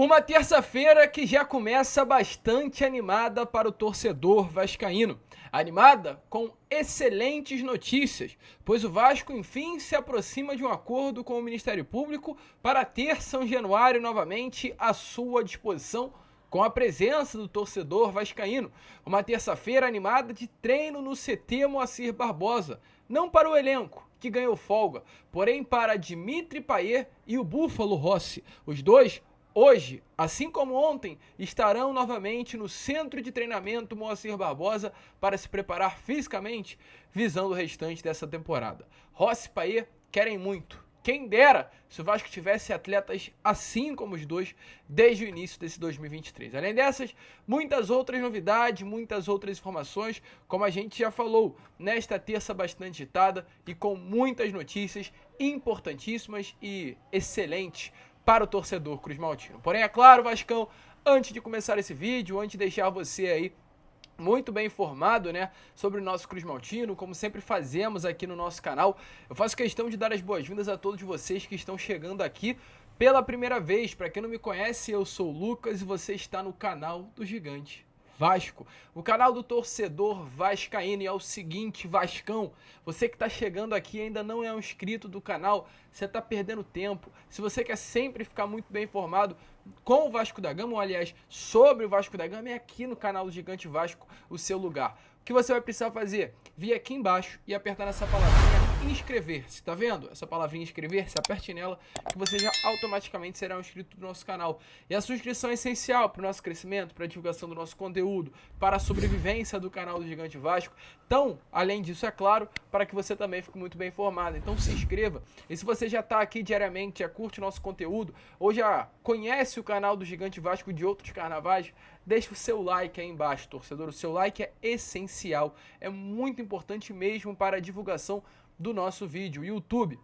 Uma terça-feira que já começa bastante animada para o torcedor vascaíno. Animada com excelentes notícias, pois o Vasco enfim se aproxima de um acordo com o Ministério Público para ter São Januário novamente à sua disposição, com a presença do torcedor vascaíno. Uma terça-feira animada de treino no CT Moacir Barbosa, não para o elenco, que ganhou folga, porém para Dimitri Payet e o Búfalo Rossi. Os dois hoje, assim como ontem, estarão novamente no centro de treinamento Moacir Barbosa para se preparar fisicamente, visando o restante dessa temporada. Rossi e Payet querem muito. Quem dera se o Vasco tivesse atletas assim como os dois desde o início desse 2023. Além dessas, muitas outras novidades, muitas outras informações, como a gente já falou nesta terça bastante agitada e com muitas notícias importantíssimas e excelentes para o torcedor cruzmaltino. Porém, é claro, Vascão, antes de começar esse vídeo, antes de deixar você aí muito bem informado, né, sobre o nosso cruzmaltino, como sempre fazemos aqui no nosso canal, eu faço questão de dar as boas-vindas a todos vocês que estão chegando aqui pela primeira vez. Para quem não me conhece, eu sou o Lucas e você está no canal do Gigante Vasco, o canal do torcedor vascaíno. E é o seguinte, Vascão, você que está chegando aqui e ainda não é um inscrito do canal, você está perdendo tempo. Se você quer sempre ficar muito bem informado com o Vasco da Gama, ou aliás, sobre o Vasco da Gama, é aqui no canal do Gigante Vasco o seu lugar. O que você vai precisar fazer? Vir aqui embaixo e apertar nessa palavrinha inscrever-se, tá vendo? Essa palavrinha inscrever-se, aperte nela que você já automaticamente será um inscrito do nosso canal. E a sua inscrição é essencial para o nosso crescimento, para a divulgação do nosso conteúdo, para a sobrevivência do canal do Gigante Vasco. Então, além disso, é claro, para que você também fique muito bem informado. Então se inscreva. E se você já está aqui diariamente, já curte o nosso conteúdo, ou já conhece o canal do Gigante Vasco de outros carnavais, deixa o seu like aí embaixo, torcedor. O seu like é essencial, é muito importante mesmo para a divulgação do nosso vídeo. O YouTube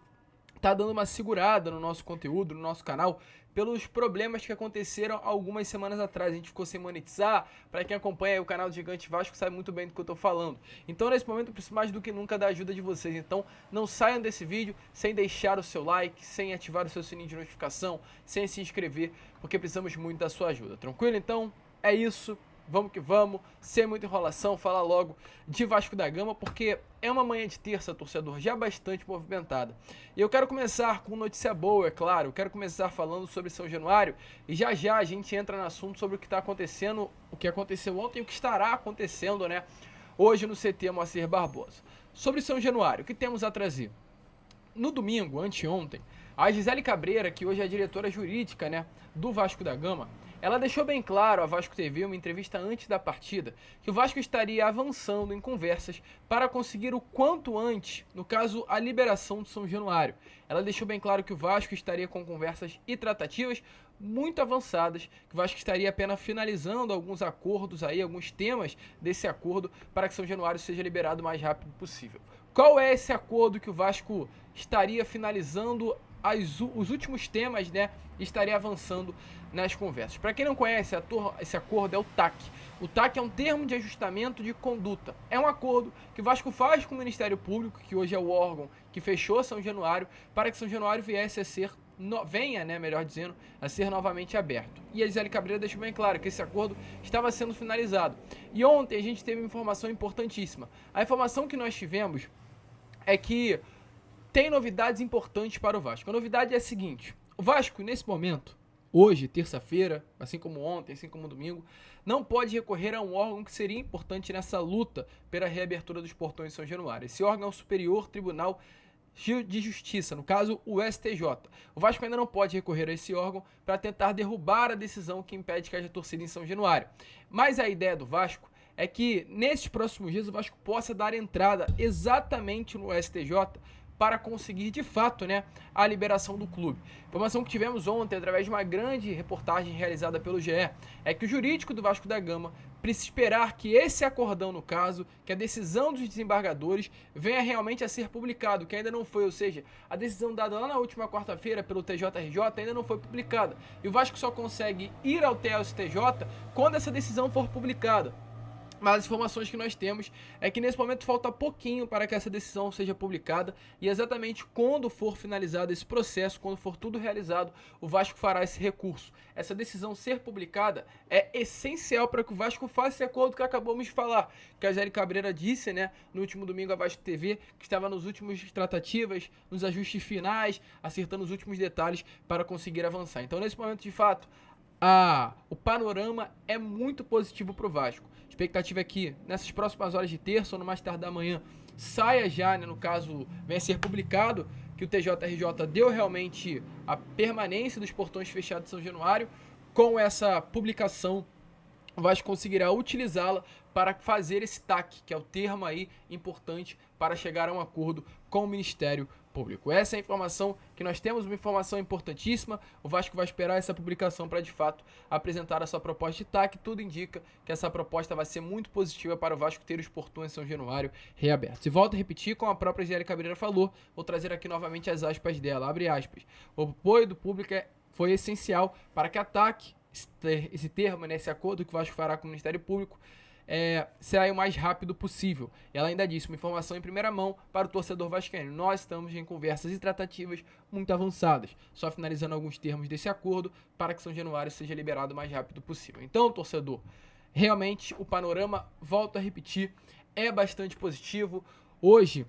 tá dando uma segurada no nosso conteúdo, no nosso canal, pelos problemas que aconteceram algumas semanas atrás. A gente ficou sem monetizar. Para quem acompanha o canal do Gigante Vasco sabe muito bem do que eu tô falando. Então nesse momento eu preciso mais do que nunca da ajuda de vocês. Então não saiam desse vídeo sem deixar o seu like, sem ativar o seu sininho de notificação, sem se inscrever, porque precisamos muito da sua ajuda. Tranquilo? Então é isso. Vamos que vamos, sem muita enrolação, falar logo de Vasco da Gama, porque é uma manhã de terça, torcedor, já bastante movimentada. E eu quero começar com notícia boa, é claro. Eu quero começar falando sobre São Januário e já já a gente entra no assunto sobre o que está acontecendo, o que aconteceu ontem e o que estará acontecendo, né, hoje no CT Moacir Barbosa. Sobre São Januário, o que temos a trazer? No domingo, anteontem, a Gisele Cabreira, que hoje é a diretora jurídica, né, do Vasco da Gama, ela deixou bem claro à Vasco TV, uma entrevista antes da partida, que o Vasco estaria avançando em conversas para conseguir o quanto antes, no caso, a liberação do São Januário. Ela deixou bem claro que o Vasco estaria com conversas e tratativas muito avançadas, que o Vasco estaria apenas finalizando alguns acordos aí, alguns temas desse acordo para que São Januário seja liberado o mais rápido possível. Qual é esse acordo que o Vasco estaria finalizando os últimos temas, né, estaria avançando nas conversas? Para quem não conhece, esse acordo é o TAC. O TAC é um termo de ajustamento de conduta. É um acordo que o Vasco faz com o Ministério Público, que hoje é o órgão que fechou São Januário, para que São Januário viesse a ser, venha, né, melhor dizendo, a ser novamente aberto. E a Gisele Cabreira deixou bem claro que esse acordo estava sendo finalizado. E ontem a gente teve uma informação importantíssima. A informação que nós tivemos é que tem novidades importantes para o Vasco. A novidade é a seguinte: o Vasco, nesse momento, hoje, terça-feira, assim como ontem, assim como domingo, não pode recorrer a um órgão que seria importante nessa luta pela reabertura dos portões de São Januário. Esse órgão é o Superior Tribunal de Justiça, no caso o STJ. O Vasco ainda não pode recorrer a esse órgão para tentar derrubar a decisão que impede que haja torcida em São Januário. Mas a ideia do Vasco é que nesses próximos dias o Vasco possa dar entrada exatamente no STJ para conseguir, de fato, né, a liberação do clube. Informação que tivemos ontem, através de uma grande reportagem realizada pelo GE, é que o jurídico do Vasco da Gama precisa esperar que esse acordão, no caso, que a decisão dos desembargadores venha realmente a ser publicado, que ainda não foi, ou seja, a decisão dada lá na última quarta-feira pelo TJRJ ainda não foi publicada. E o Vasco só consegue ir ao TSTJ quando essa decisão for publicada. Mas as informações que nós temos é que nesse momento falta pouquinho para que essa decisão seja publicada e exatamente quando for finalizado esse processo, quando for tudo realizado, o Vasco fará esse recurso. Essa decisão ser publicada é essencial para que o Vasco faça esse acordo que acabamos de falar, que a Zé Cabreira disse, né, no último domingo à Vasco TV, que estava nos últimos tratativas, nos ajustes finais, acertando os últimos detalhes para conseguir avançar. Então, nesse momento, de fato, o panorama é muito positivo para o Vasco. A expectativa é que nessas próximas horas de terça ou no mais tarde da manhã saia já, né, no caso, venha a ser publicado que o TJRJ deu realmente a permanência dos portões fechados de São Januário. Com essa publicação, o Vasco conseguirá utilizá-la para fazer esse TAC, que é o termo aí importante para chegar a um acordo com o Ministério Público. Essa é a informação que nós temos, uma informação importantíssima. O Vasco vai esperar essa publicação para, de fato, apresentar a sua proposta de TAC. Tudo indica que essa proposta vai ser muito positiva para o Vasco ter os portões São Januário reabertos. E volto a repetir, como a própria Zé Cabreira falou, vou trazer aqui novamente as aspas dela, abre aspas. O apoio do público foi essencial para que a TAC, esse termo, né, esse acordo que o Vasco fará com o Ministério Público, será o mais rápido possível. Ela ainda disse, uma informação em primeira mão para o torcedor vascaíno. Nós estamos em conversas e tratativas muito avançadas, só finalizando alguns termos desse acordo para que São Januário seja liberado o mais rápido possível. Então, torcedor, realmente o panorama, volto a repetir, é bastante positivo. Hoje,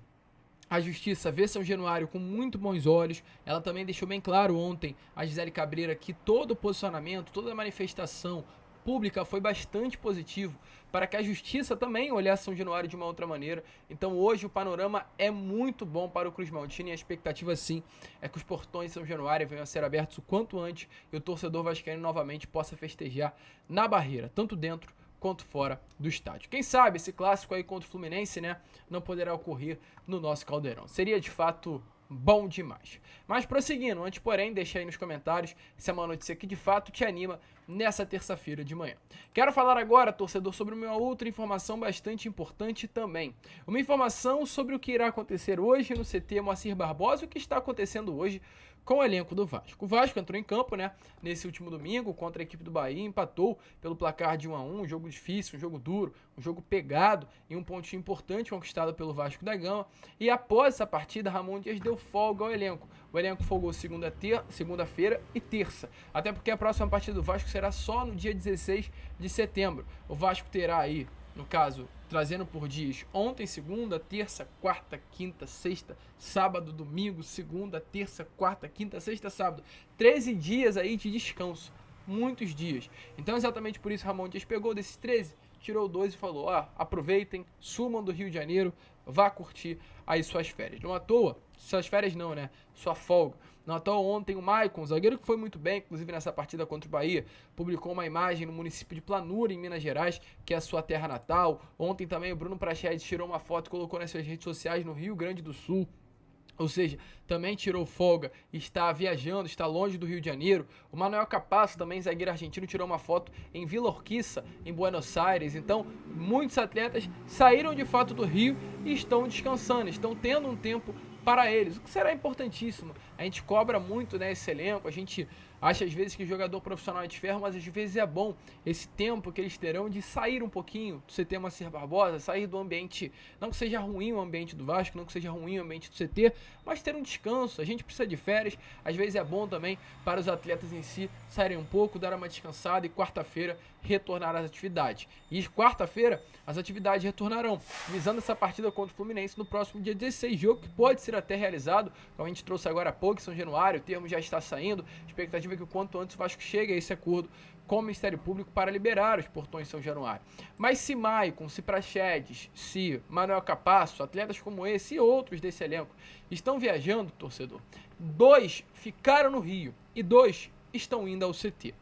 a Justiça vê São Januário com muito bons olhos. Ela também deixou bem claro ontem, a Gisele Cabreira, que todo o posicionamento, toda a manifestação pública foi bastante positivo para que a Justiça também olhasse São Januário de uma outra maneira. Então hoje o panorama é muito bom para o Cruz Maltina e a expectativa sim é que os portões de São Januário venham a ser abertos o quanto antes e o torcedor vascaíno novamente possa festejar na Barreira, tanto dentro quanto fora do estádio. Quem sabe esse clássico aí contra o Fluminense, né, não poderá ocorrer no nosso Caldeirão. Seria de fato bom demais. Mas prosseguindo, antes porém, deixa aí nos comentários se é uma notícia que de fato te anima nessa terça-feira de manhã. Quero falar agora, torcedor, sobre uma outra informação bastante importante também. Uma informação sobre o que irá acontecer hoje no CT Moacir Barbosa e o que está acontecendo hoje com o elenco do Vasco. O Vasco entrou em campo, né, nesse último domingo contra a equipe do Bahia, empatou pelo placar de 1-1, um jogo difícil, um jogo duro, um jogo pegado e um pontinho importante conquistado pelo Vasco da Gama. E após essa partida, Ramon Dias deu folga ao elenco. O elenco folgou segunda-feira e terça, até porque a próxima partida do Vasco será só no dia 16 de setembro. O Vasco terá aí, no caso, trazendo por dias ontem, segunda, terça, quarta, quinta, sexta, sábado, domingo, segunda, terça, quarta, quinta, sexta, sábado. 13 dias aí de descanso, muitos dias. Então exatamente por isso Ramon Dias pegou desses 13, tirou 2 e falou, aproveitem, sumam do Rio de Janeiro, vá curtir aí suas férias. Não à toa, suas férias não, né? Sua folga. Não à toa ontem o Maicon, zagueiro que foi muito bem, inclusive nessa partida contra o Bahia, publicou uma imagem no município de Planura, em Minas Gerais, que é a sua terra natal. Ontem também o Bruno Prachedes tirou uma foto e colocou nas suas redes sociais no Rio Grande do Sul. Ou seja, também tirou folga, está viajando, está longe do Rio de Janeiro. O Manuel Capasso, também zagueiro argentino, tirou uma foto em Vila Urquiza, em Buenos Aires. Então, muitos atletas saíram de fato do Rio e estão descansando, estão tendo um tempo para eles, o que será importantíssimo. A gente cobra muito, né, esse elenco, a gente acha às vezes que o jogador profissional é de ferro, mas às vezes é bom esse tempo que eles terão de sair um pouquinho do CT Moacir Barbosa, sair do ambiente, não que seja ruim o ambiente do Vasco, não que seja ruim o ambiente do CT, mas ter um descanso. A gente precisa de férias, às vezes é bom também para os atletas em si saírem um pouco, dar uma descansada e quarta-feira retornar às atividades. E quarta-feira as atividades retornarão, visando essa partida contra o Fluminense no próximo dia 16, jogo que pode ser até realizado, como a gente trouxe agora há pouco, em São Januário, o termo já está saindo, expectativa é que o quanto antes o Vasco chegue a esse acordo com o Ministério Público para liberar os portões de São Januário. Mas se Maicon, se Prachedes, se Manuel Capasso, atletas como esse e outros desse elenco estão viajando, torcedor, 2 ficaram no Rio e 2 estão indo ao CT.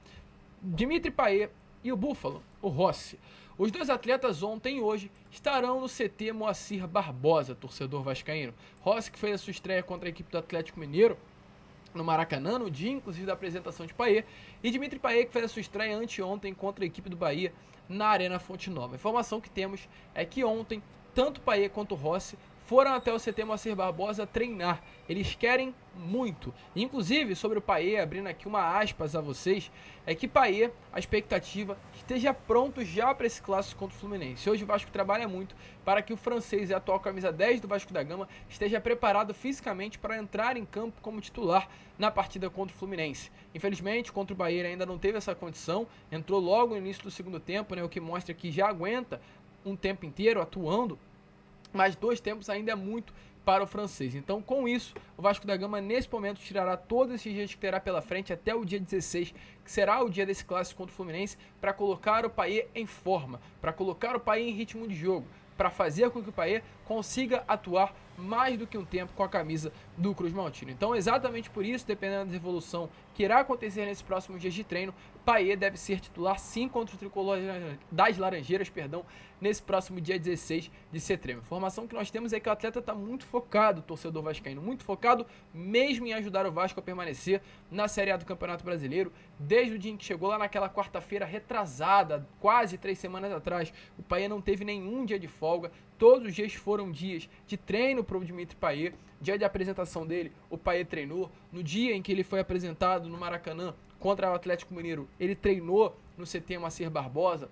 Dimitri Payet e o Búfalo, o Rossi. Os 2 atletas ontem e hoje estarão no CT Moacir Barbosa, torcedor vascaíno. Rossi, que fez a sua estreia contra a equipe do Atlético Mineiro no Maracanã, no dia inclusive da apresentação de Payet, e Dimitri Payet, que fez a sua estreia anteontem contra a equipe do Bahia na Arena Fonte Nova. A informação que temos é que ontem, tanto Payet quanto Rossi foram até o CT Moacir Barbosa treinar. Eles querem muito. Inclusive, sobre o Payet, abrindo aqui uma aspas a vocês, é que Payet, a expectativa, esteja pronto já para esse clássico contra o Fluminense. Hoje o Vasco trabalha muito para que o francês e a atual camisa 10 do Vasco da Gama esteja preparado fisicamente para entrar em campo como titular na partida contra o Fluminense. Infelizmente, contra o Bahia ainda não teve essa condição, entrou logo no início do segundo tempo, né, o que mostra que já aguenta um tempo inteiro atuando, mas 2 tempos ainda é muito para o francês. Então, com isso, o Vasco da Gama, nesse momento, tirará todos esses dias que terá pela frente até o dia 16, que será o dia desse clássico contra o Fluminense, para colocar o Payet em forma, para colocar o Payet em ritmo de jogo, para fazer com que o Payet consiga atuar mais do que um tempo com a camisa do Cruz Maltino. Então, exatamente por isso, dependendo da evolução que irá acontecer nesses próximos dias de treino, Payet deve ser titular sim contra o tricolor das Laranjeiras, nesse próximo dia 16 de setembro. A informação que nós temos é que o atleta está muito focado, torcedor vascaíno, muito focado mesmo em ajudar o Vasco a permanecer na Série A do Campeonato Brasileiro, desde o dia em que chegou lá naquela quarta-feira retrasada, quase 3 semanas atrás. O Payet não teve nenhum dia de folga, todos os dias foram dias de treino para o Dimitri Payet. Dia de apresentação dele, o Payet treinou. No dia em que ele foi apresentado no Maracanã contra o Atlético Mineiro, ele treinou no CT Moacir Barbosa.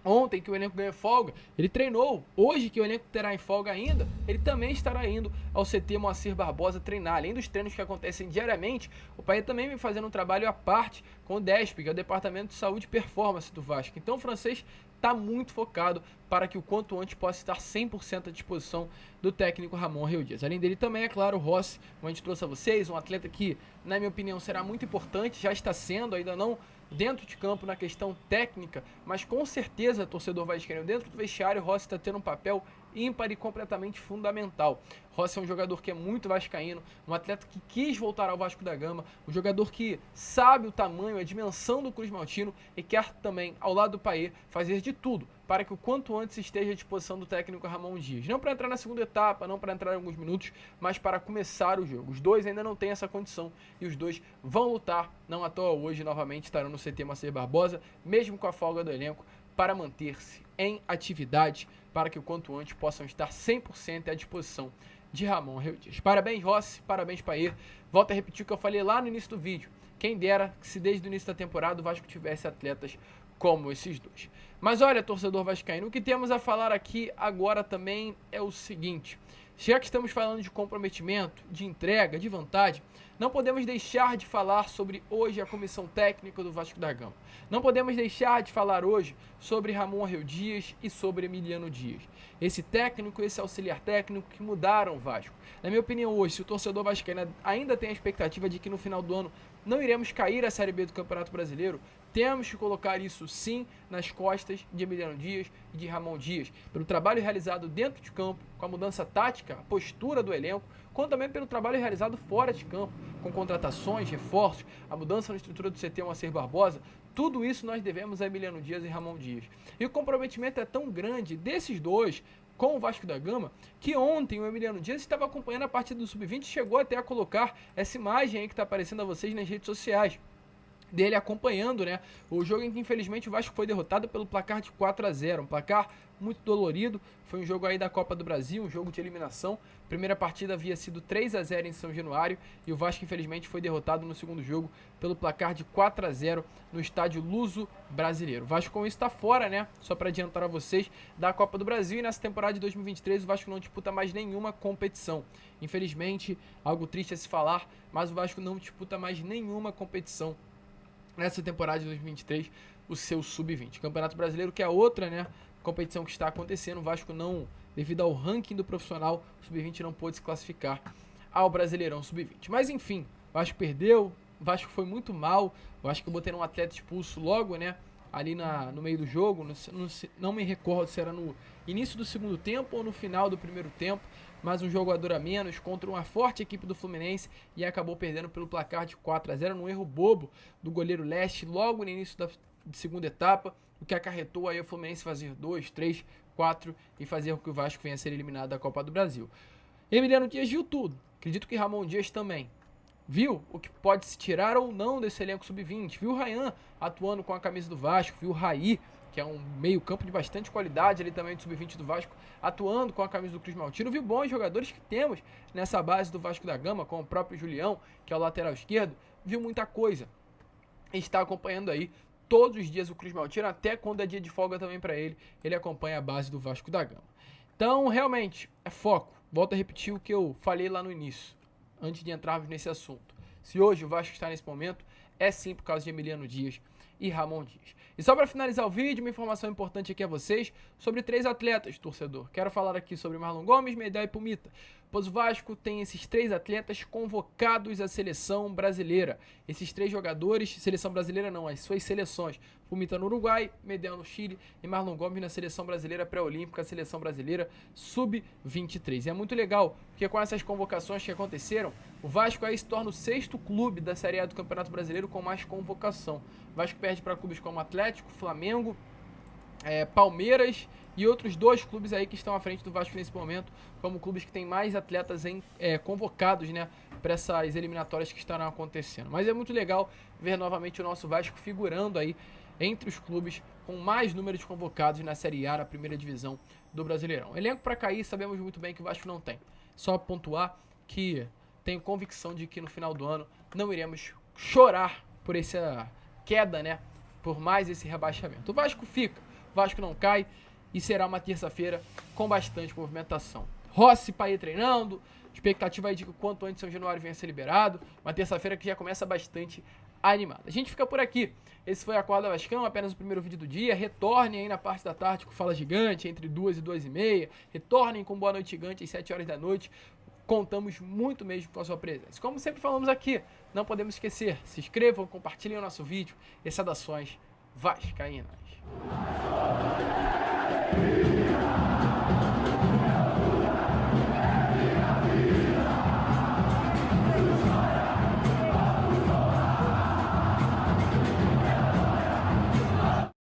Ontem, que o elenco ganhou folga, ele treinou. Hoje, que o elenco terá em folga ainda, ele também estará indo ao CT Moacir Barbosa treinar. Além dos treinos que acontecem diariamente, o Payet também vem fazendo um trabalho à parte com o DESP, que é o Departamento de Saúde e Performance do Vasco. Então o francês está muito focado para que o quanto antes possa estar 100% à disposição do técnico Ramon Reu Dias. Além dele também, é claro, o Rossi, como a gente trouxe a vocês, um atleta que, na minha opinião, será muito importante, já está sendo, ainda não dentro de campo na questão técnica, mas com certeza, torcedor vascaíno, dentro do vestiário, o Rossi está tendo um papel ímpar e completamente fundamental. Rossi é um jogador que é muito vascaíno, um atleta que quis voltar ao Vasco da Gama, um jogador que sabe o tamanho, a dimensão do Cruz Maltino e quer também, ao lado do Payet, fazer de tudo para que o quanto antes esteja à disposição do técnico Ramon Dias. Não para entrar na segunda etapa, não para entrar em alguns minutos, mas para começar o jogo. Os dois ainda não têm essa condição e os dois vão lutar, não à toa hoje novamente estarão no CT Moacir Barbosa, mesmo com a folga do elenco, para manter-se em atividade, para que o quanto antes possam estar 100% à disposição de Ramon Reu Dias. Parabéns, Rossi, parabéns, Payet. Volto a repetir o que eu falei lá no início do vídeo. Quem dera que se desde o início da temporada o Vasco tivesse atletas como esses dois. Mas olha, torcedor vascaíno, o que temos a falar aqui agora também é o seguinte: já que estamos falando de comprometimento, de entrega, de vontade, não podemos deixar de falar sobre hoje a comissão técnica do Vasco da Gama. Não podemos deixar de falar hoje sobre Ramon Reu Dias e sobre Emiliano Dias. Esse técnico, esse auxiliar técnico que mudaram o Vasco. Na minha opinião hoje, se o torcedor vascaíno ainda tem a expectativa de que no final do ano não iremos cair a Série B do Campeonato Brasileiro, temos que colocar isso sim nas costas de Emiliano Dias e de Ramon Dias, pelo trabalho realizado dentro de campo, com a mudança tática, a postura do elenco, quanto também pelo trabalho realizado fora de campo, com contratações, reforços, a mudança na estrutura do CT Moacir Barbosa. Tudo isso nós devemos a Emiliano Dias e Ramon Dias. E o comprometimento é tão grande desses dois com o Vasco da Gama, que ontem o Emiliano Dias estava acompanhando a partida do Sub-20 e chegou até a colocar essa imagem aí que está aparecendo a vocês nas redes sociais, dele acompanhando, né, o jogo em que infelizmente o Vasco foi derrotado pelo placar de 4-0, um placar muito dolorido. Foi um jogo aí da Copa do Brasil, um jogo de eliminação. A primeira partida havia sido 3-0 em São Januário e o Vasco infelizmente foi derrotado no segundo jogo pelo placar de 4-0 no estádio Luso Brasileiro. O Vasco com isso está fora, né, só para adiantar a vocês, da Copa do Brasil, e nessa temporada de 2023 o Vasco não disputa mais nenhuma competição. Infelizmente, algo triste a se falar, mas o Vasco não disputa mais nenhuma competição nessa temporada de 2023, o seu Sub-20. Campeonato Brasileiro, que é outra, né, competição que está acontecendo. O Vasco não, devido ao ranking do profissional, o Sub-20 não pôde se classificar ao Brasileirão Sub-20. Mas enfim, o Vasco perdeu, o Vasco foi muito mal. Eu acho que eu botei um atleta expulso logo, né, ali no meio do jogo. Não me recordo se era no início do segundo tempo ou no final do primeiro tempo, mas um jogador a menos contra uma forte equipe do Fluminense e acabou perdendo pelo placar de 4-0 num erro bobo do goleiro Leste logo no início da segunda etapa, o que acarretou aí o Fluminense fazer 2, 3, 4 e fazer com que o Vasco venha a ser eliminado da Copa do Brasil. Emiliano Dias viu tudo, acredito que Ramon Dias também. viu o que pode se tirar ou não desse elenco sub-20, viu o Ryan atuando com a camisa do Vasco, viu o Raí, que é um meio campo de bastante qualidade ali também do sub-20 do Vasco, atuando com a camisa do Cruz Maltino, viu bons jogadores que temos nessa base do Vasco da Gama, como o próprio Julião, que é o lateral esquerdo, viu muita coisa. Está acompanhando aí todos os dias o Cruz Maltino, até quando é dia de folga também para ele acompanha a base do Vasco da Gama. Então, realmente, é foco. Volto a repetir o que eu falei lá no início, antes de entrarmos nesse assunto. Se hoje o Vasco está nesse momento, é sim por causa de Emiliano Dias e Ramon Dias. E só para finalizar o vídeo, uma informação importante aqui a vocês sobre 3 atletas, torcedor. Quero falar aqui sobre Marlon Gomes, Medel e Pumita, pois o Vasco tem esses 3 atletas convocados à seleção brasileira. Esses 3 jogadores, seleção brasileira não, as suas seleções. Pumita no Uruguai, Medel no Chile e Marlon Gomes na seleção brasileira pré-olímpica, seleção brasileira sub-23. E é muito legal, porque com essas convocações que aconteceram, o Vasco aí se torna o 6º clube da Série A do Campeonato Brasileiro com mais convocação. O Vasco perde para clubes como Atlético, Flamengo, Palmeiras e outros 2 clubes aí que estão à frente do Vasco nesse momento, como clubes que têm mais atletas convocados, né, para essas eliminatórias que estarão acontecendo. Mas é muito legal ver novamente o nosso Vasco figurando aí entre os clubes com mais número de convocados na Série A, na primeira divisão do Brasileirão. Elenco para cair, sabemos muito bem que o Vasco não tem. Só pontuar que tenho convicção de que no final do ano não iremos chorar por essa queda, né, por mais esse rebaixamento. O Vasco fica, o Vasco não cai e será uma terça-feira com bastante movimentação. Rossi para ir treinando, expectativa aí de que o quanto antes São Januário venha a ser liberado, uma terça-feira que já começa bastante animada. A gente fica por aqui. Esse foi a Acorda Vascão, apenas o primeiro vídeo do dia. Retornem aí na parte da tarde com Fala Gigante, entre 2 e 2h30. Retornem com Boa Noite Gigante às 7 horas da noite. Contamos muito mesmo com a sua presença. Como sempre falamos aqui, não podemos esquecer, se inscrevam, compartilhem o nosso vídeo e saudações vascaínas.